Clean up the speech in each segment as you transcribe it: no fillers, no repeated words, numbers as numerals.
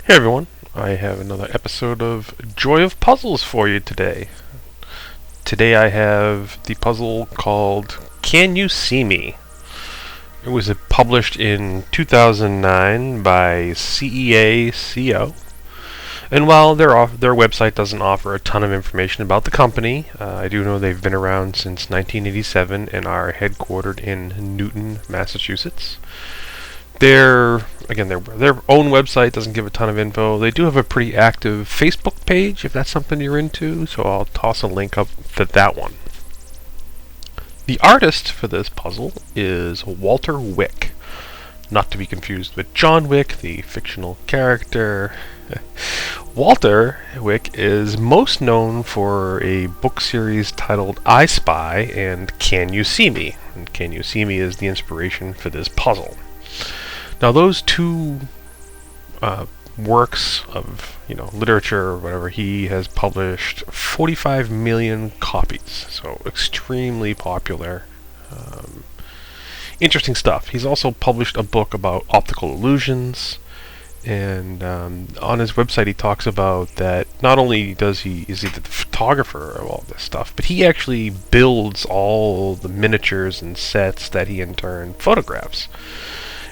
Hey everyone, I have another episode of Joy of Puzzles for you today. Today I have the puzzle called Can You See Me? It was published in 2009 by CEACO. And while their website doesn't offer a ton of information about the company, I do know they've been around since 1987 and are headquartered in Newton, Massachusetts. Their own website doesn't give a ton of info. They do have a pretty active Facebook page if that's something you're into, so I'll toss a link up to that one. The artist for this puzzle is Walter Wick, not to be confused with John Wick, the fictional character. Walter Wick is most known for a book series titled I Spy and Can You See Me? And Can You See Me is the inspiration for this puzzle. Now, those two works of literature or whatever, he has published 45 million copies, so extremely popular. Interesting stuff. He's also published a book about optical illusions, and on his website he talks about that not only is he the photographer of all this stuff, but he actually builds all the miniatures and sets that he in turn photographs.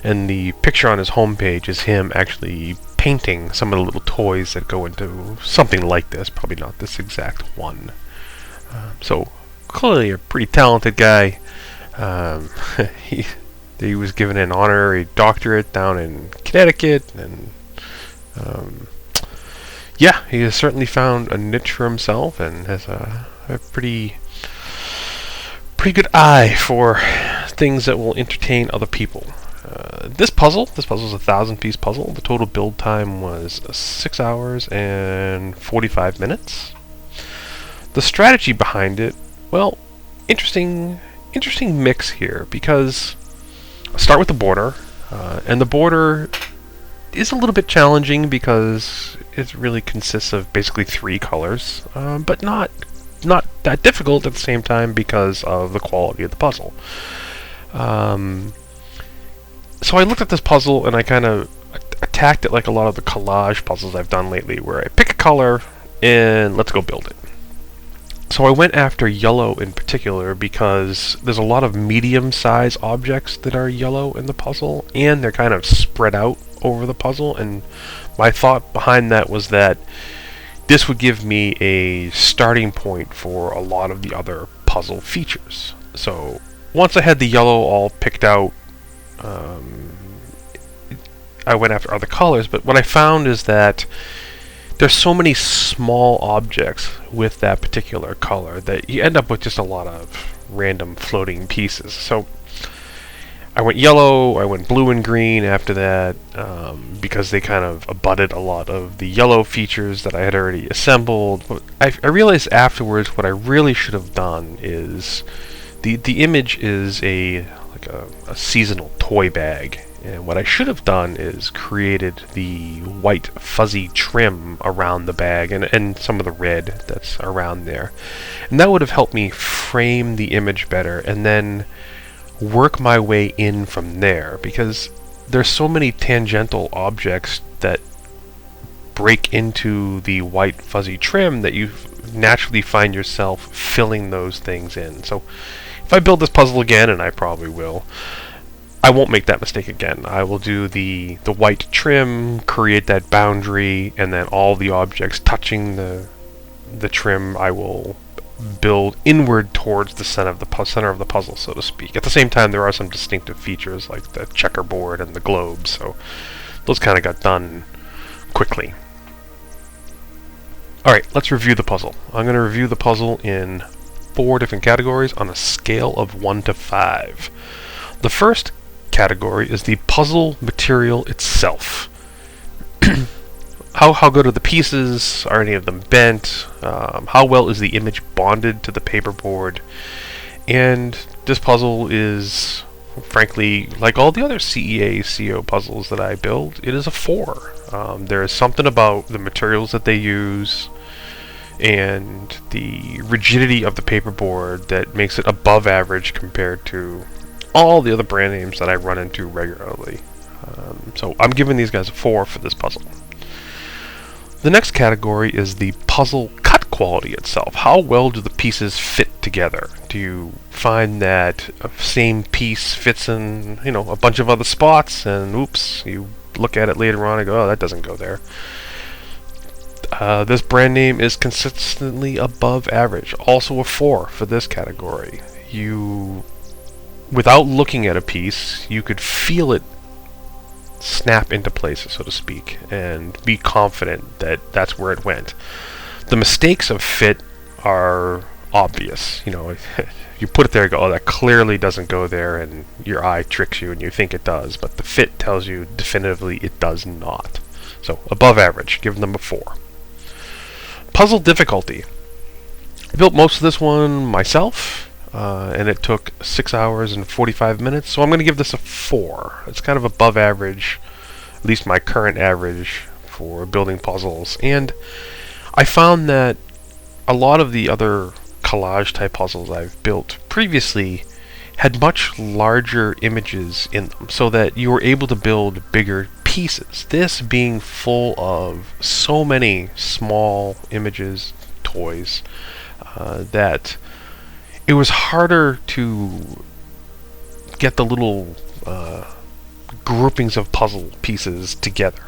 And the picture on his homepage is him actually painting some of the little toys that go into something like this, probably not this exact one. So clearly a pretty talented guy. He was given an honorary doctorate down in Connecticut, and he has certainly found a niche for himself and has a pretty good eye for things that will entertain other people. This puzzle is a 1,000-piece puzzle. The total build time was 6 hours and 45 minutes. The strategy behind it, well, interesting mix here, because I'll start with the border, and the border is a little bit challenging because it really consists of basically 3 colors, but not that difficult at the same time because of the quality of the puzzle. So I looked at this puzzle and I kind of attacked it like a lot of the collage puzzles I've done lately, where I pick a color and let's go build it. So I went after yellow in particular because there's a lot of medium-sized objects that are yellow in the puzzle, and they're kind of spread out over the puzzle, and my thought behind that was that this would give me a starting point for a lot of the other puzzle features. So once I had the yellow all picked out, I went after other colors, but what I found is that there's so many small objects with that particular color that you end up with just a lot of random floating pieces. So I went yellow, I went blue and green after that, because they kind of abutted a lot of the yellow features that I had already assembled. But I realized afterwards what I really should have done is the image is a seasonal toy bag, and what I should have done is created the white fuzzy trim around the bag and some of the red that's around there, and that would have helped me frame the image better and then work my way in from there, because there's so many tangential objects that break into the white fuzzy trim that you naturally find yourself filling those things in. So if I build this puzzle again, and I probably will, I won't make that mistake again. I will do the white trim, create that boundary, and then all the objects touching the trim I will build inward towards the center of the puzzle, so to speak. At the same time, there are some distinctive features like the checkerboard and the globe, so those kind of got done quickly. Alright, let's review the puzzle. I'm going to review the puzzle in 4 different categories on a scale of 1 to 5. The first category is the puzzle material itself. How good are the pieces? Are any of them bent? How well is the image bonded to the paperboard? And this puzzle is, frankly, like all the other CEACO puzzles that I build, it is a 4. There is something about the materials that they use and the rigidity of the paperboard that makes it above average compared to all the other brand names that I run into regularly. So I'm giving these guys a 4 for this puzzle. The next category is the puzzle cut quality itself. How well do the pieces fit together? Do you find that a same piece fits in, a bunch of other spots, and oops, you look at it later on and go, oh, that doesn't go there. This brand name is consistently above average. Also a 4 for this category. Without looking at a piece, you could feel it snap into place, so to speak, and be confident that that's where it went. The mistakes of fit are obvious. You put it there and go, oh, that clearly doesn't go there, and your eye tricks you and you think it does, but the fit tells you definitively it does not. So above average, give them a 4. Puzzle difficulty. I built most of this one myself, and it took 6 hours and 45 minutes, so I'm going to give this a 4. It's kind of above average, at least my current average for building puzzles. And I found that a lot of the other collage type puzzles I've built previously had much larger images in them, so that you were able to build bigger pieces. This being full of so many small images, toys, that it was harder to get the little groupings of puzzle pieces together.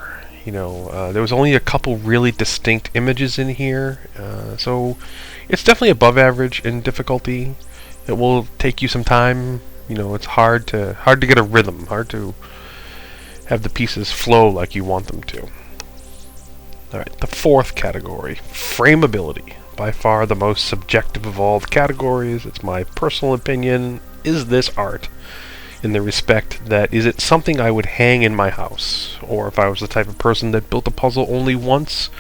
There was only a couple really distinct images in here, so it's definitely above average in difficulty. It will take you some time. It's hard to get a rhythm, hard to have the pieces flow like you want them to. Alright, the fourth category, frameability. By far the most subjective of all the categories. It's my personal opinion. Is this art? In the respect that, is it something I would hang in my house? Or if I was the type of person that built a puzzle only once,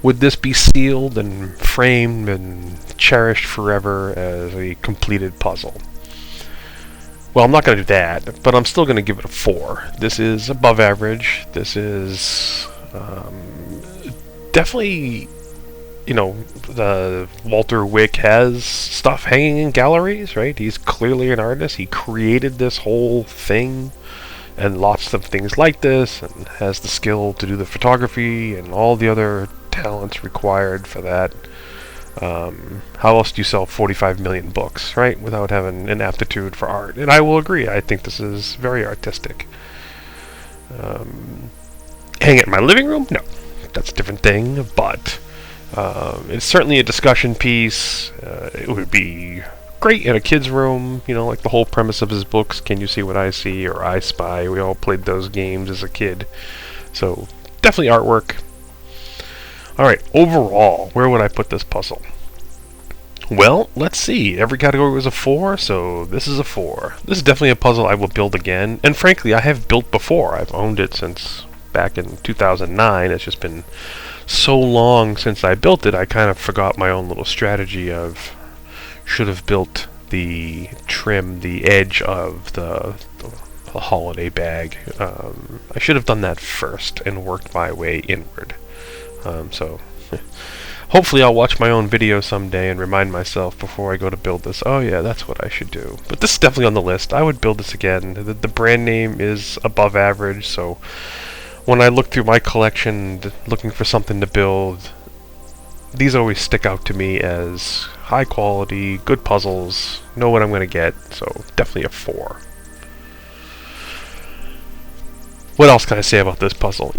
would this be sealed and framed and cherished forever as a completed puzzle? Well, I'm not going to do that, but I'm still going to give it a 4. This is above average. This is definitely, the Walter Wick has stuff hanging in galleries, right? He's clearly an artist. He created this whole thing and lots of things like this, and has the skill to do the photography and all the other talents required for that. How else do you sell 45 million books, right, without having an aptitude for art? And I will agree, I think this is very artistic. Hang it in my living room? No, that's a different thing, but it's certainly a discussion piece. It would be great in a kid's room, like the whole premise of his books, Can You See What I See, or I Spy. We all played those games as a kid. So, definitely artwork. Alright, overall, where would I put this puzzle? Well, let's see. Every category was a 4, so this is a 4. This is definitely a puzzle I will build again, and frankly, I have built before. I've owned it since back in 2009. It's just been so long since I built it, I kind of forgot my own little strategy of should have built the trim, the edge of the holiday bag. I should have done that first and worked my way inward. So hopefully I'll watch my own video someday and remind myself before I go to build this, oh yeah, that's what I should do. But this is definitely on the list. I would build this again. The brand name is above average, so when I look through my collection looking for something to build, these always stick out to me as high quality, good puzzles, know what I'm going to get, so definitely a 4. What else can I say about this puzzle?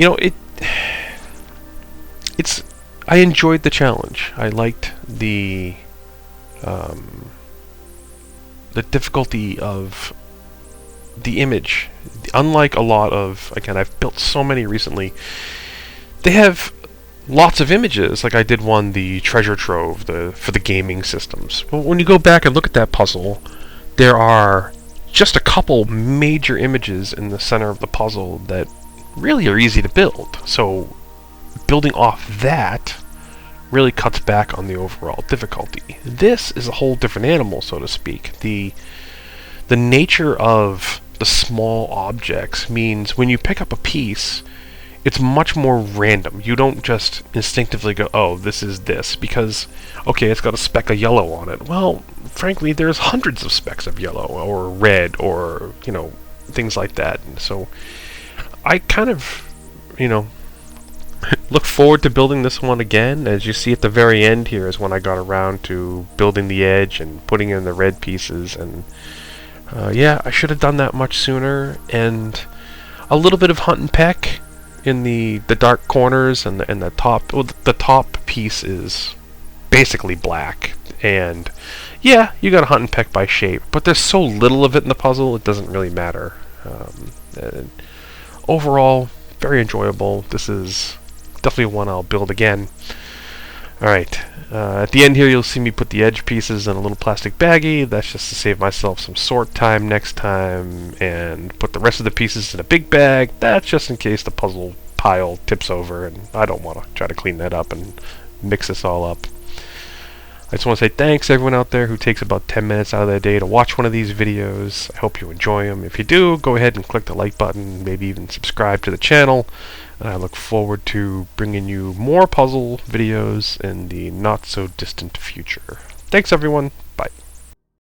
I enjoyed the challenge. I liked the difficulty of the image. Unlike a lot of, again, I've built so many recently, they have lots of images. Like I did one, the treasure trove, for the gaming systems. But when you go back and look at that puzzle, there are just a couple major images in the center of the puzzle that really are easy to build. So building off that really cuts back on the overall difficulty. This is a whole different animal, so to speak. The nature of the small objects means when you pick up a piece, it's much more random. You don't just instinctively go, oh, this is this, because, okay, it's got a speck of yellow on it. Well, frankly, there's hundreds of specks of yellow, or red, or, things like that. And so I kind of, Look forward to building this one again. As you see at the very end here is when I got around to building the edge and putting in the red pieces. And yeah, I should have done that much sooner. And a little bit of hunt and peck in the dark corners and the top. Well, the top piece is basically black. And yeah, you got to hunt and peck by shape. But there's so little of it in the puzzle, it doesn't really matter. And overall, very enjoyable. This is definitely one I'll build again. Alright, at the end here you'll see me put the edge pieces in a little plastic baggie. That's just to save myself some sort time next time, and put the rest of the pieces in a big bag. That's just in case the puzzle pile tips over and I don't want to try to clean that up and mix this all up. I just want to say thanks to everyone out there who takes about 10 minutes out of their day to watch one of these videos. I hope you enjoy them. If you do, go ahead and click the like button, maybe even subscribe to the channel. And I look forward to bringing you more puzzle videos in the not so distant future. Thanks everyone. Bye.